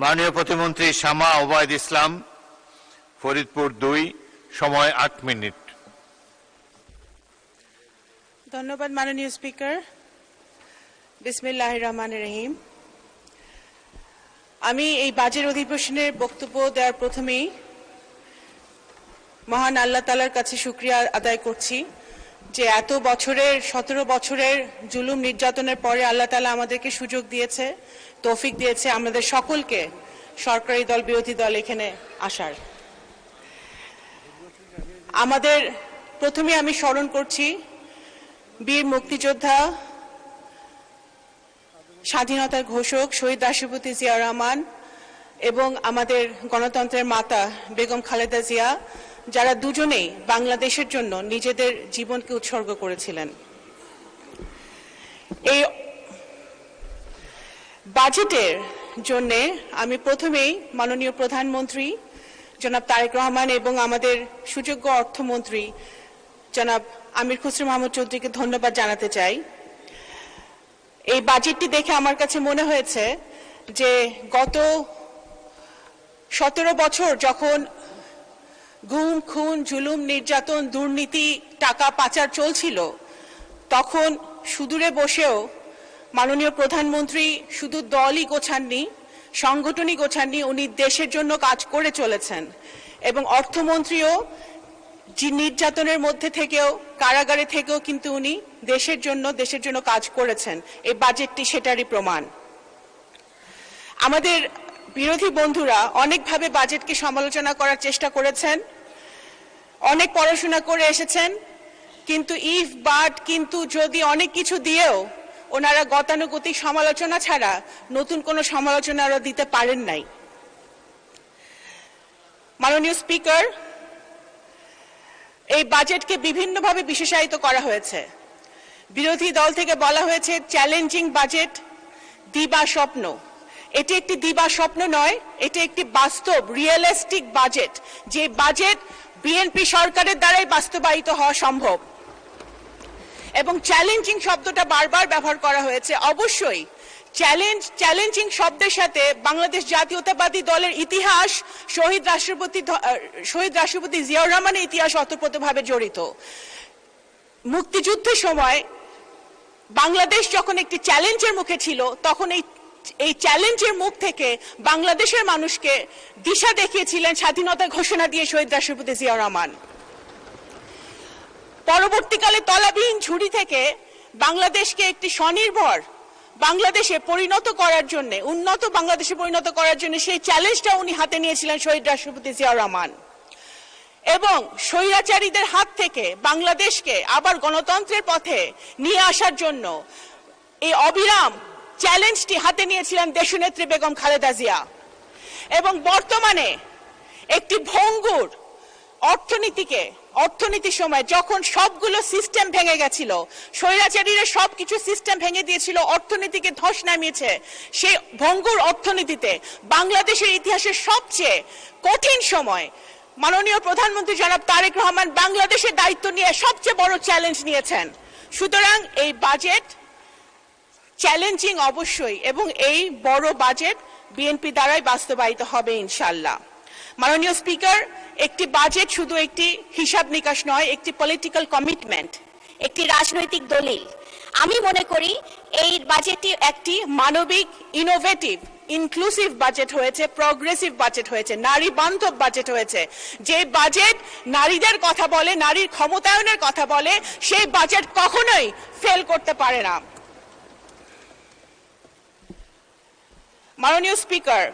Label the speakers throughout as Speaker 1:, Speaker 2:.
Speaker 1: মাননীয় প্রতিমন্ত্রী শামা ওবায়দ ইসলাম, ফরিদপুর 2, সময় 8 মিনিট।
Speaker 2: ধন্যবাদ মাননীয় স্পিকার। বিসমিল্লাহির রহমানির রহিম। আমি এই বাজেট অধিবেশনের বক্তব্য দেওয়ার প্রথমেই মহান আল্লাহ তাআলার কাছে শুকরিয়া আদায় করছি যে এত বছরের 17 বছরের জুলুম নির্যাতনের পরে আল্লাহ তাআলা আমাদেরকে সুযোগ দিয়েছে, তৌফিক দিয়েছে আমাদের সকলকে সরকারি দল বিরোধী দল এখানে আসার। আমাদের প্রথমে আমি স্মরণ করছি বীর মুক্তিযোদ্ধা, স্বাধীনতার ঘোষক শহীদ রাষ্ট্রপতি জিয়াউর রহমান এবং আমাদের গণতন্ত্রের মাতা বেগম খালেদা জিয়া, যারা দুজনেই বাংলাদেশের জন্য নিজেদের জীবনকে উৎসর্গ করেছিলেন। এই বাজেটের জন্য আমি প্রথমেই মাননীয় প্রধানমন্ত্রী জনাব তারেক রহমান এবং আমাদের সুযোগ্য অর্থমন্ত্রী জনাব আমির খসরু মাহমুদ চৌধুরীকে ধন্যবাদ জানাতে চাই। এই বাজেটটি দেখে আমার কাছে মনে হয়েছে যে গত 17 বছর যখন গুম, খুন, জুলুম, নির্যাতন, দুর্নীতি, টাকা পাচার চলছিল, তখন সুদূরে বসেও মাননীয় প্রধানমন্ত্রী শুধু দলই গোছাননি, সংগঠনই গোছাননি, উনি দেশের জন্য কাজ করে চলেছেন। এবং অর্থমন্ত্রীও যে নির্যাতনের মধ্যে থেকেও, কারাগারে থেকেও কিন্তু উনি দেশের জন্য কাজ করেছেন। এই বাজেটটি সেটারই প্রমাণ। আমাদের বিরোধী বন্ধুরা অনেকভাবে বাজেটকে সমালোচনা করার চেষ্টা করেছেন, অনেক পড়াশোনা করে এসেছেন, কিন্তু ইফ বাট কিন্তু যদি অনেক কিছু দিয়েও ওনারা গতানুগতিক সমালোচনা ছাড়া নতুন কোনো সমালোচনা আরো দিতে পারেন নাই। মাননীয় স্পিকার, এই বাজেটকে বিভিন্নভাবে বিশেষায়িত করা হয়েছে। বিরোধী দল থেকে বলা হয়েছে চ্যালেঞ্জিং বাজেট, দিবা স্বপ্ন। এটি একটি দিবা স্বপ্ন নয়, এটি একটি বাস্তব রিয়েলিস্টিক বাজেট, যে বাজেট বিএনপি সরকারের দ্বারাই বাস্তবায়িত হওয়া সম্ভব। এবং চ্যালেঞ্জিং শব্দটা বারবার ব্যবহার করা হয়েছে। অবশ্যই চ্যালেঞ্জিং শব্দের সাথে বাংলাদেশ জাতীয়তাবাদী দলের ইতিহাস, শহীদ রাষ্ট্রপতি জিয়াউর রহমানের ইতিহাস ওতপ্রোতভাবে জড়িত। মুক্তিযুদ্ধের সময় বাংলাদেশ যখন একটি চ্যালেঞ্জের মুখে ছিল, তখন এই চ্যালেঞ্জের মুখ থেকে বাংলাদেশের মানুষকে দিশা দেখিয়েছিলেন স্বাধীনতা ঘোষণা দিয়ে শহীদ রাষ্ট্রপতি জিয়াউর রহমান। পরবর্তীকালে তলাবিহীন ঝুড়ি থেকে বাংলাদেশকে একটি স্বনির্ভর বাংলাদেশে পরিণত করার জন্য, উন্নত বাংলাদেশে পরিণত করার জন্য সেই চ্যালেঞ্জটা উনি হাতে নিয়েছিলেন শহীদ রাষ্ট্রপতি জিয়াউর রহমান। এবং স্বৈরাচারীদের হাত থেকে বাংলাদেশকে আবার গণতন্ত্রের পথে নিয়ে আসার জন্য এই অবিরাম চ্যালেঞ্জটি হাতে নিয়েছিলেন দেশনেত্রী বেগম খালেদা জিয়া। এবং বর্তমানে একটি ভঙ্গুর অর্থনীতির সময় যখন সবগুলো সিস্টেম ভেঙে গেছিল, স্বৈরাচারীরা সবকিছু সিস্টেম ভেঙে দিয়েছিল, অর্থনীতিকে ধস নামিয়েছে, সেই ভঙ্গুর অর্থনীতিতে বাংলাদেশের ইতিহাসের সবচেয়ে কঠিন সময় মাননীয় প্রধানমন্ত্রী জনাব তারেক রহমান বাংলাদেশের দায়িত্ব নিয়ে সবচেয়ে বড় চ্যালেঞ্জ নিয়েছেন। সুতরাং এই বাজেট চ্যালেঞ্জিং অবশ্যই, এবং এই বড় বাজেট বিএনপি দ্বারাই বাস্তবায়িত হবে ইনশাআল্লাহ। মাননীয় স্পিকার, একটি বাজেট শুধু একটি হিসাব নিকাশ নয়, একটি পলিটিক্যাল কমিটমেন্ট,
Speaker 3: একটি রাজনৈতিক দলিল। আমি মনে করি এই বাজেটটি একটি
Speaker 2: মানবিক, ইনোভেটিভ, ইনক্লুসিভ বাজেট হয়েছে, প্রগ্রেসিভ বাজেট হয়েছে, নারী বান্ধব বাজেট হয়েছে। যে বাজেট নারীদের কথা বলে, নারীর ক্ষমতায়নের কথা বলে, সেই বাজেট কখনোই ফেল করতে পারে না। মাননীয় স্পিকার,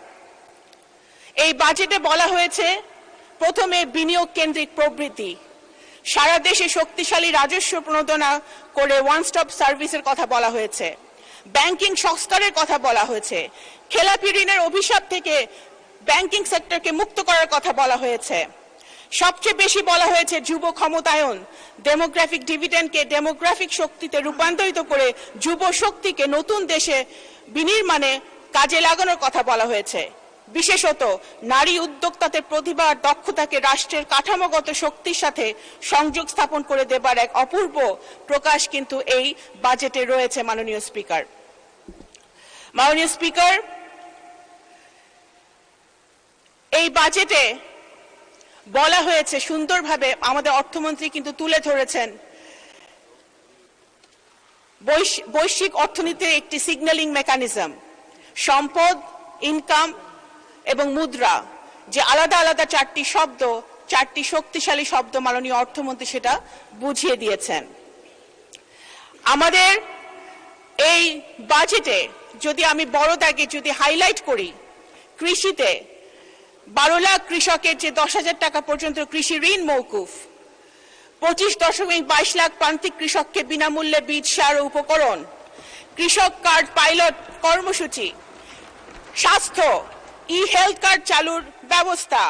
Speaker 2: এই বাজেটে বলা হয়েছে প্রথমে বিনিয়োগ কেন্দ্রিক প্রবৃদ্ধি, সারা দেশে শক্তিশালী রাজস্ব প্রণোদনা করে ওয়ান স্টপ সার্ভিসের কথা বলা হয়েছে, ব্যাংকিং সংস্কারের কথা বলা হয়েছে, খেলাপি ঋণের অভিশাপ থেকে ব্যাংকিং সেক্টরকে মুক্ত করার কথা বলা হয়েছে। সবচেয়ে বেশি বলা হয়েছে যুব ক্ষমতায়ন, ডেমোগ্রাফিক ডিভিডেন্ডকে ডেমোগ্রাফিক শক্তিতে রূপান্তরিত করে যুব শক্তিকে নতুন দেশে বিনির্মাণে কাজে লাগানোর কথা বলা হয়েছে। বিশেষত নারী উদ্যোক্তাদের প্রতিভা আর দক্ষতাকে রাষ্ট্রের কাঠামোগত শক্তির সাথে সংযোগ স্থাপন করে দেবার এক অপূর্ব প্রকাশ কিন্তু এই বাজেটে রয়েছে। মাননীয় স্পিকার, এই বাজেটে বলা হয়েছে সুন্দরভাবে, আমাদের অর্থমন্ত্রী কিন্তু তুলে ধরেছেন, বৈশ্বিক অর্থনীতির একটি সিগন্যালিং মেকানিজম, সম্পদ, ইনকাম এবং মুদ্রা, যে আলাদা আলাদা চারটি শব্দ, চারটি শক্তিশালী শব্দ মাননীয় অর্থমন্ত্রী সেটা বুঝিয়ে দিয়েছেন। আমাদের এই বাজেটে যদি আমি বড় দাগে যদি হাইলাইট করি, কৃষিতে 12 লাখ কৃষকের যে 10,000 টাকা পর্যন্ত কৃষি ঋণ মওকুফ, 25.22 লাখ প্রান্তিক কৃষককে বিনামূল্যে বীজ, সার ও উপকরণ, কৃষক কার্ড পাইলট কর্মসূচি, স্বাস্থ্য, ই হেলথ কার্ড চালুর ব্যবস্থা,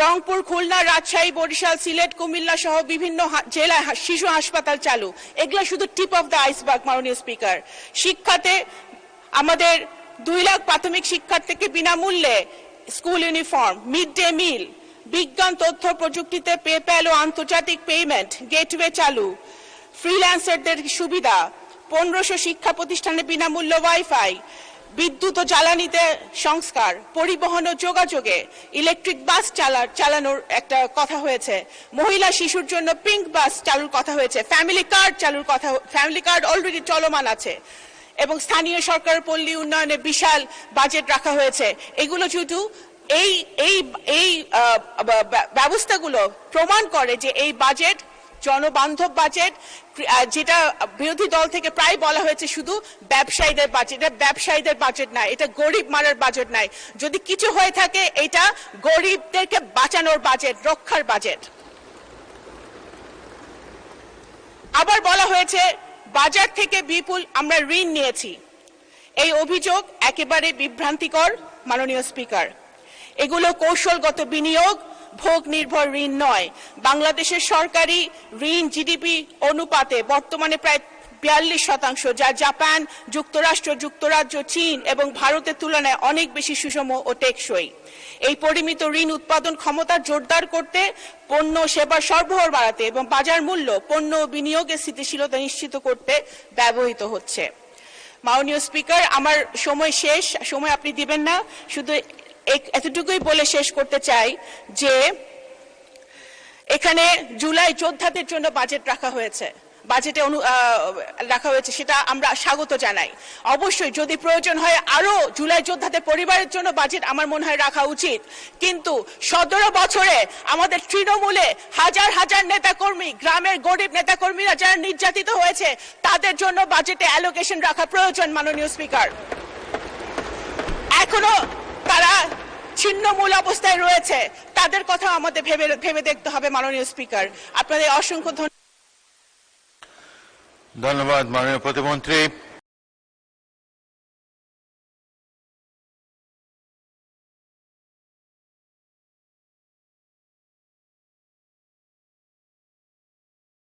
Speaker 2: রংপুর, খুলনা, রাজশাহী, বরিশাল, সিলেট, কুমিল্লা সহ বিভিন্ন জেলায় শিশু হাসপাতাল চালু। এগুলো শুধু টিপ অফ দ্য আইসবার্গ মাননীয় স্পিকার। শিক্ষাতে আমাদের 2 লাখ প্রাথমিক শিক্ষার্থীকে বিনামূল্যে school uniform, mid day meal, বিজ্ঞান তথ্য প্রযুক্তিতে পেপ্যাল ও আন্তর্জাতিক পেমেন্ট গেটওয়ে চালু, ফ্রিল্যান্সারদের সুবিধা, 1500 শিক্ষা প্রতিষ্ঠানে বিনামূল্য ওয়াইফাই, বিদ্যুৎ ও জ্বালানিতে সংস্কার, পরিবহন ও যোগাযোগে ইলেকট্রিক বাস চালানোর একটা কথা হয়েছে, মহিলা শিশুর জন্য পিঙ্ক বাস চালুর কথা হয়েছে, ফ্যামিলি কার্ড চালুর কথা, ফ্যামিলি কার্ড অলরেডি চলমান আছে, এবং স্থানীয় সরকার পল্লী উন্নয়নে বিশাল বাজেট রাখা হয়েছে। এগুলো শুধু এই ব্যবস্থাগুলো প্রমাণ করে যে এই বাজেট জনবান্ধব বাজেট, যেটা বিরোধী দল থেকে প্রায় বলা হয়েছে শুধু ব্যবসায়ীদের বাজেট। এটা ব্যবসায়ীদের বাজেট নয়, এটা গরিব মারার বাজেট নয়। যদি কিছু হয়ে থাকে এটা গরিবদেরকে বাঁচানোর বাজেট, রক্ষার বাজেট। আবার বলা হয়েছে বাজার থেকে বিপুল আমরা ঋণ নিয়েছি। এই অভিযোগ একেবারে বিভ্রান্তিকর মাননীয় স্পিকার। এগুলো কৌশলগত বিনিয়োগ, ভোগ নির্ভর ঋণ নয়। বাংলাদেশের সরকারি ঋণ জিডিপি অনুপাতে বর্তমানে প্রায় 42%, যা জাপান, যুক্তরাষ্ট্র, যুক্তরাজ্য, চীন এবং ভারতের তুলনায় অনেক বেশি সুষম ও টেকসই। এই পরিমিত ঋণ উৎপাদন ক্ষমতা জোরদার করতে, পণ্য সেবার সরবরাহ বাড়াতে এবং বাজার মূল্য, পণ্য ও বিনিয়োগের স্থিতিশীলতা নিশ্চিত করতে ব্যবহৃত হচ্ছে। মাননীয় স্পিকার, আমার সময় শেষ, সময় আপনি দিবেন না, শুধু এতটুকুই বলে শেষ করতে চাই যে এখানে জুলাই যোদ্ধাদের জন্য বাজেট রাখা হয়েছে, সেটা আমরা স্বাগত জানাই। অবশ্যই যদি প্রয়োজন হয় আরো জুলাই যোদ্ধাদের পরিবারের জন্য বাজেট আমার মনে হয় রাখা উচিত, কিন্তু 17 বছরে আমাদের তৃণমূলে হাজার হাজার নেতাকর্মী, গ্রামের গরিব নেতাকর্মীরা যারা নির্যাতিত হয়েছে তাদের জন্য বাজেটে অ্যালোকেশন রাখা প্রয়োজন মাননীয় স্পিকার। এখনো তারা ছিন্নমূল অবস্থায় রয়েছে, তাদের কথা আমাদের ভেবে দেখতে হবে মাননীয় স্পিকার। আপনাদের অসংখ্য
Speaker 1: ধন্যবাদ মাননীয় প্রতিমন্ত্রী।